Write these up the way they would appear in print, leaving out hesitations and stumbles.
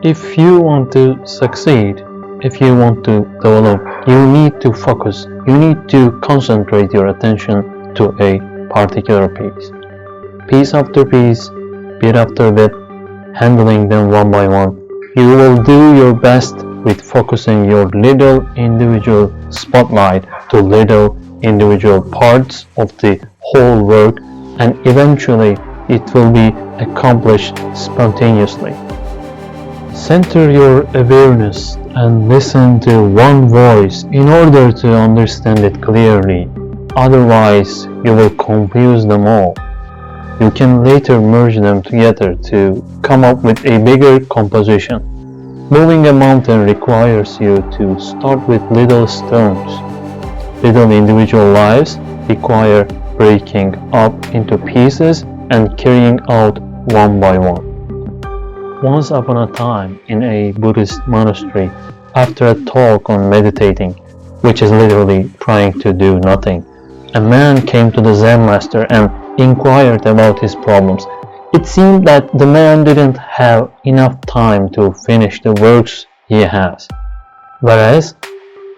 If you want to succeed, if you want to develop, you need to focus. You need to concentrate your attention to a particular piece. Piece after piece, bit after bit, handling them one by one. You will do your best with focusing your little individual spotlight to little individual parts of the whole work, and eventually it will be accomplished spontaneously. Center your awareness and listen to one voice in order to understand it clearly. Otherwise, you will confuse them all. You can later merge them together to come up with a bigger composition. Moving a mountain requires you to start with little stones. Little individual lives require breaking up into pieces and carrying out one by one. Once upon a time, in a Buddhist monastery, after a talk on meditating, which is literally trying to do nothing, a man came to the Zen master and inquired about his problems. It seemed that the man didn't have enough time to finish the works he has, whereas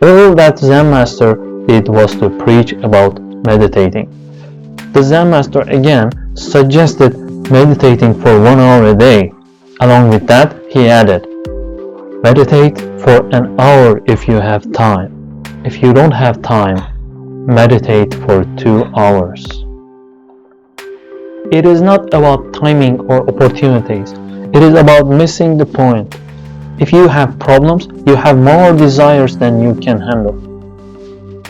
all that Zen master did was to preach about meditating. The Zen master again suggested meditating for 1 hour a day. Along with that, he added, meditate for an hour if you have time. If you don't have time, meditate for 2 hours. It is not about timing or opportunities. It is about missing the point. If you have problems, you have more desires than you can handle.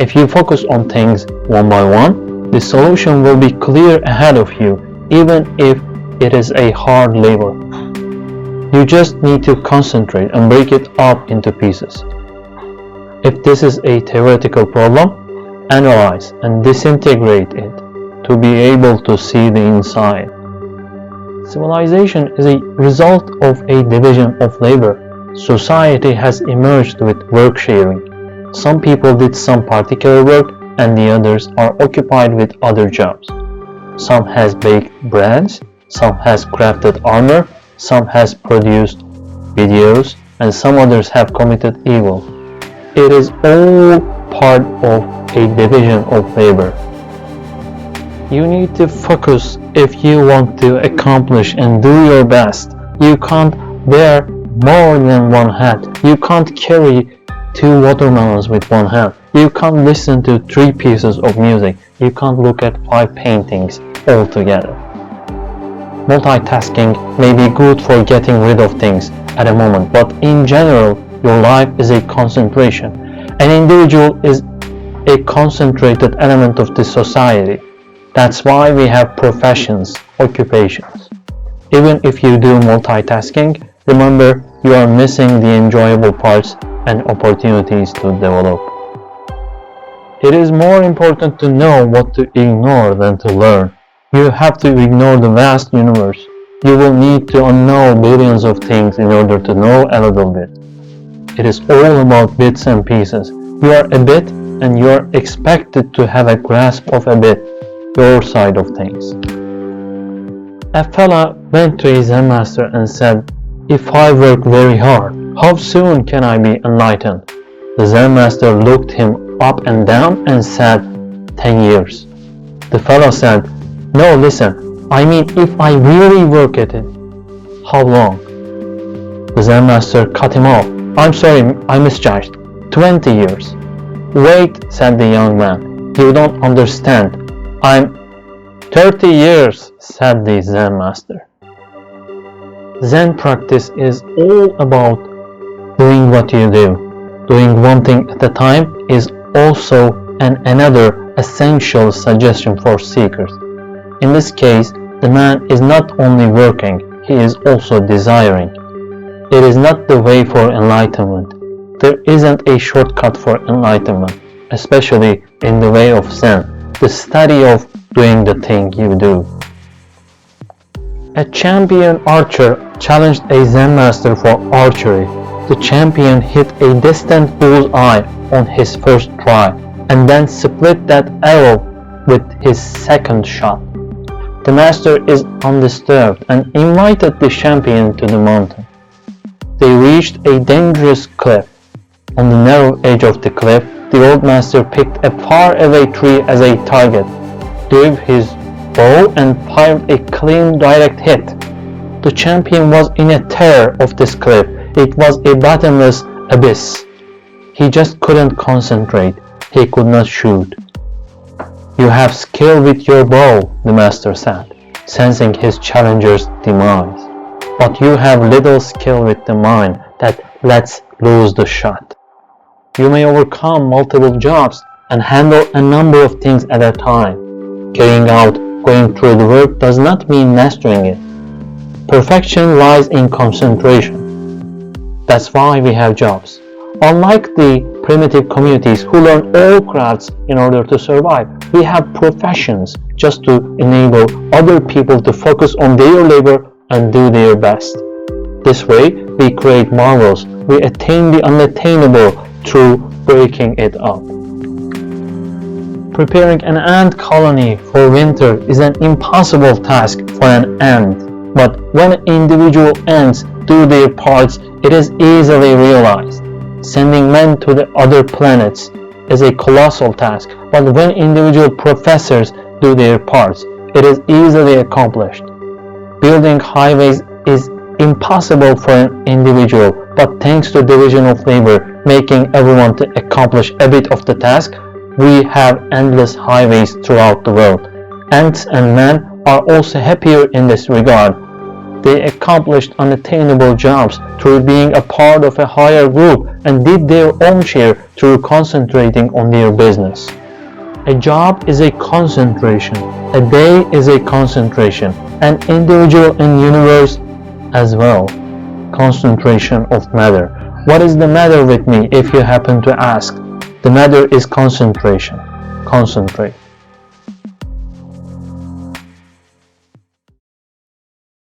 If you focus on things one by one, the solution will be clear ahead of you, even if it is a hard labor. You just need to concentrate and break it up into pieces. If this is a theoretical problem, analyze and disintegrate it to be able to see the inside. Civilization is a result of a division of labor. Society has emerged with work sharing. Some people did some particular work and the others are occupied with other jobs. Some has baked breads, some has crafted armor, some has produced videos, and some others have committed evil. It is all part of a division of labor. You need to focus if you want to accomplish and do your best. You can't wear more than one hat. You can't carry 2 watermelons with one hand. You can't listen to 3 pieces of music. You can't look at 5 paintings all together. Multitasking may be good for getting rid of things at a moment, but in general, your life is a concentration. An individual is a concentrated element of the society. That's why we have professions, occupations. Even if you do multitasking, remember you are missing the enjoyable parts and opportunities to develop. It is more important to know what to ignore than to learn. You have to ignore the vast universe. You will need to unknow billions of things in order to know a little bit. It is all about bits and pieces. You are a bit and you are expected to have a grasp of a bit, your side of things. A fella went to his Zen master and said, "If I work very hard, how soon can I be enlightened?" The Zen master looked him up and down and said, 10 years. The fellow said, "No, listen, I mean if I really work at it." "How long?" The Zen master cut him off. "I'm sorry, I misjudged. 20 years. "Wait," said the young man, "you don't understand. I'm 30 years, said the Zen master. Zen practice is all about doing what you do. Doing one thing at a time is also another essential suggestion for seekers. In this case, the man is not only working, he is also desiring. It is not the way for enlightenment. There isn't a shortcut for enlightenment, especially in the way of Zen, the study of doing the thing you do. A champion archer challenged a Zen master for archery. The champion hit a distant bull's-eye on his first try, and then split that arrow with his second shot. The master is undisturbed and invited the champion to the mountain. They reached a dangerous cliff. On the narrow edge of the cliff, the old master picked a far-away tree as a target, drew his bow and fired a clean, direct hit. The champion was in a terror of this cliff. It was a bottomless abyss. He just couldn't concentrate. He could not shoot. "You have skill with your bow," the master said, sensing his challenger's demise. "But you have little skill with the mind that lets loose the shot. You may overcome multiple jobs and handle a number of things at a time. Going through the work does not mean mastering it. Perfection lies in concentration. That's why we have jobs. Unlike the primitive communities who learn all crafts in order to survive, we have professions just to enable other people to focus on their labor and do their best. This way, we create marvels. We attain the unattainable through breaking it up. Preparing an ant colony for winter is an impossible task for an ant, but when individual ants do their parts, it is easily realized. Sending men to the other planets is a colossal task, but when individual professors do their parts, it is easily accomplished. Building highways is impossible for an individual, but thanks to division of labor, making everyone to accomplish a bit of the task, we have endless highways throughout the world. Ants and men are also happier in this regard. They accomplished unattainable jobs through being a part of a higher group and did their own share through concentrating on their business. A job is a concentration. A day is a concentration. An individual in universe as well. Concentration of matter. What is the matter with me if you happen to ask? The matter is concentration. Concentrate.